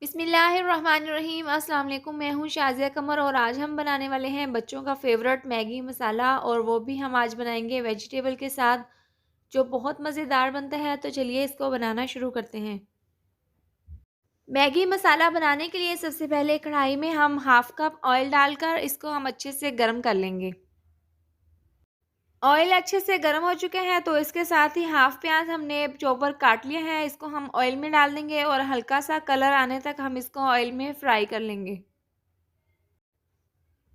बिस्मिल्लाहिर्रहमानिर्रहीम। अस्सलाम वालेकुम। मैं हूँ शाज़िया कमर और आज हम बनाने वाले हैं बच्चों का फ़ेवरेट मैगी मसाला, और वो भी हम आज बनाएंगे वेजिटेबल के साथ, जो बहुत मज़ेदार बनता है। तो चलिए इसको बनाना शुरू करते हैं। मैगी मसाला बनाने के लिए सबसे पहले कढ़ाई में हम हाफ़ कप ऑयल डालकर इसको हम अच्छे से गर्म कर लेंगे। ऑयल अच्छे से गर्म हो चुके हैं तो इसके साथ ही हाफ़ प्याज हमने चॉपर काट लिया है, इसको हम ऑयल में डाल देंगे और हल्का सा कलर आने तक हम इसको ऑयल में फ्राई कर लेंगे।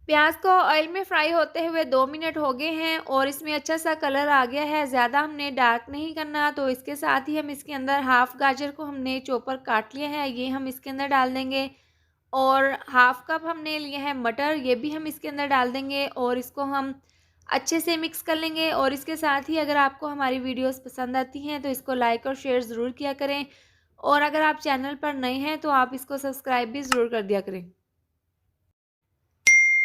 प्याज को ऑयल में फ्राई होते हुए 2 मिनट हो गए हैं और इसमें अच्छा सा कलर आ गया है। ज़्यादा हमने डार्क नहीं करना। तो इसके साथ ही हम इसके अंदर हाफ़ गाजर को हमने चॉपर काट लिया है, ये हम इसके अंदर डाल देंगे। और हाफ़ कप हमने लिया है मटर, ये भी हम इसके अंदर डाल देंगे और इसको हम अच्छे से मिक्स कर लेंगे। और इसके साथ ही अगर आपको हमारी वीडियोस पसंद आती हैं तो इसको लाइक और शेयर ज़रूर किया करें, और अगर आप चैनल पर नए हैं तो आप इसको सब्सक्राइब भी ज़रूर कर दिया करें।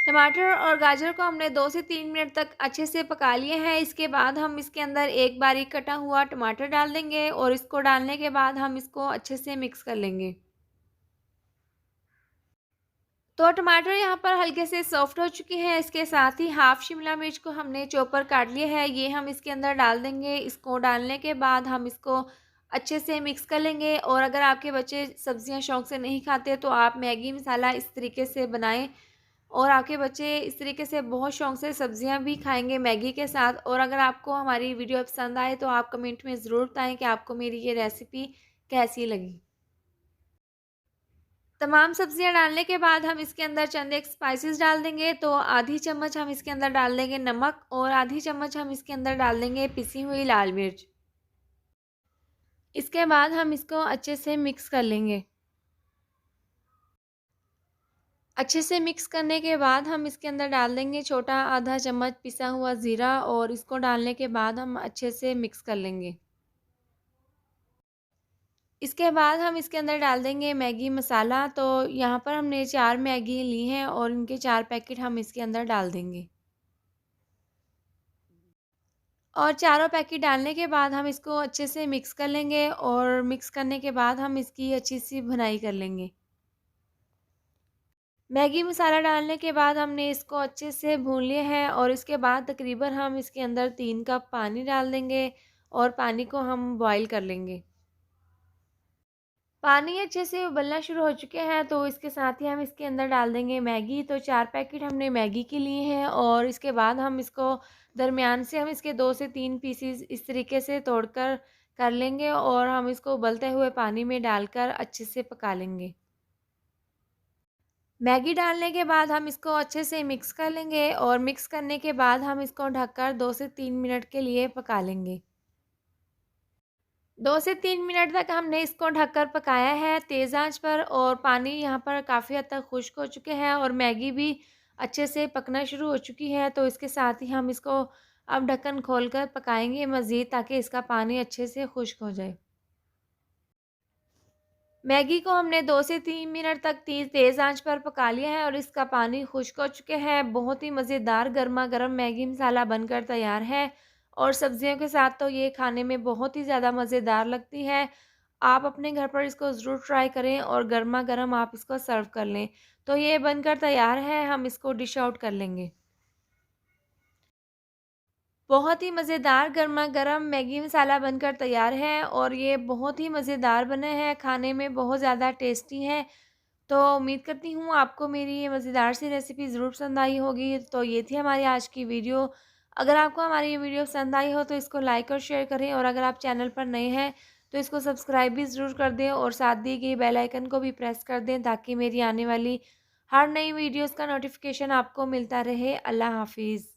टमाटर और गाजर को हमने 2 से 3 मिनट तक अच्छे से पका लिए हैं। इसके बाद हम इसके अंदर एक बारीक कटा हुआ टमाटर डाल देंगे और इसको डालने के बाद हम इसको अच्छे से मिक्स कर लेंगे। तो टमाटर यहाँ पर हल्के से सॉफ्ट हो चुके हैं। इसके साथ ही हाफ़ शिमला मिर्च को हमने चॉपर काट लिया है, ये हम इसके अंदर डाल देंगे। इसको डालने के बाद हम इसको अच्छे से मिक्स कर लेंगे। और अगर आपके बच्चे सब्जियां शौक से नहीं खाते तो आप मैगी मसाला इस तरीके से बनाएं, और आपके बच्चे इस तरीके से बहुत शौक से सब्जियां भी खाएंगे मैगी के साथ। और अगर आपको हमारी वीडियो पसंद आए तो आप कमेंट में ज़रूर बताएं कि आपको मेरी ये रेसिपी कैसी लगी। तमाम सब्जियां डालने के बाद हम इसके अंदर चंद एक स्पाइसेस डाल देंगे। तो आधी चम्मच हम इसके अंदर डाल देंगे नमक, और आधी चम्मच हम इसके अंदर डाल देंगे पिसी हुई लाल मिर्च। इसके बाद हम इसको अच्छे से मिक्स कर लेंगे। अच्छे से मिक्स करने के बाद हम इसके अंदर डाल देंगे छोटा आधा चम्मच पिसा हुआ ज़ीरा, और इसको डालने के बाद हम अच्छे से मिक्स कर लेंगे। इसके बाद हम इसके अंदर डाल देंगे मैगी मसाला। तो यहाँ पर हमने 4 मैगी ली हैं और इनके 4 पैकेट हम इसके अंदर डाल देंगे। और चारों पैकेट डालने के बाद हम इसको अच्छे से मिक्स कर लेंगे, और मिक्स करने के बाद हम इसकी अच्छी सी भुनाई कर लेंगे। मैगी मसाला डालने के बाद हमने इसको अच्छे से भून लिया है, और इसके बाद तकरीबन हम इसके अंदर 3 कप पानी डाल देंगे और पानी को हम बॉईल कर लेंगे। पानी अच्छे से उबलना शुरू हो चुके हैं तो इसके साथ ही हम इसके अंदर डाल देंगे मैगी। तो 4 पैकेट हमने मैगी के लिए हैं, और इसके बाद हम इसको दरमियान से हम इसके 2 से 3 पीसीस इस तरीके से तोड़कर कर लेंगे, और हम इसको उबलते हुए पानी में डालकर अच्छे से पका लेंगे। मैगी डालने के बाद हम इसको अच्छे से मिक्स कर लेंगे, और मिक्स करने के बाद हम इसको ढककर 2 से 3 मिनट के लिए पका लेंगे। 2 से 3 मिनट तक हमने इसको ढककर पकाया है तेज़ आंच पर, और पानी यहाँ पर काफ़ी हद तक खुश्क हो चुके हैं और मैगी भी अच्छे से पकना शुरू हो चुकी है। तो इसके साथ ही हम इसको अब ढक्कन खोलकर पकाएंगे मज़ीद, ताकि इसका पानी अच्छे से खुश्क हो जाए। मैगी को हमने 2 से 3 मिनट तक तेज़ आंच पर पका लिया है और इसका पानी खुश्क हो चुके हैं। बहुत ही मज़ेदार गर्मा गर्म मैगी मसाला बनकर तैयार है, और सब्जियों के साथ तो ये खाने में बहुत ही ज़्यादा मज़ेदार लगती है। आप अपने घर पर इसको ज़रूर ट्राई करें और गर्मा गर्म आप इसको सर्व कर लें। तो ये बनकर तैयार है, हम इसको डिश आउट कर लेंगे। बहुत ही मज़ेदार गरमा-गरम मैगी मसाला बनकर तैयार है, और ये बहुत ही मज़ेदार बने हैं, खाने में बहुत ज़्यादा टेस्टी है। तो उम्मीद करती हूँ आपको मेरी ये मज़ेदार सी रेसिपी ज़रूर पसंद आई होगी। तो ये थी हमारी आज की वीडियो। अगर आपको हमारी ये वीडियो पसंद आई हो तो इसको लाइक और शेयर करें, और अगर आप चैनल पर नए हैं तो इसको सब्सक्राइब भी ज़रूर कर दें, और साथ दी गई बेल आइकन को भी प्रेस कर दें, ताकि मेरी आने वाली हर नई वीडियोज़ का नोटिफिकेशन आपको मिलता रहे। अल्लाह हाफ़िज़।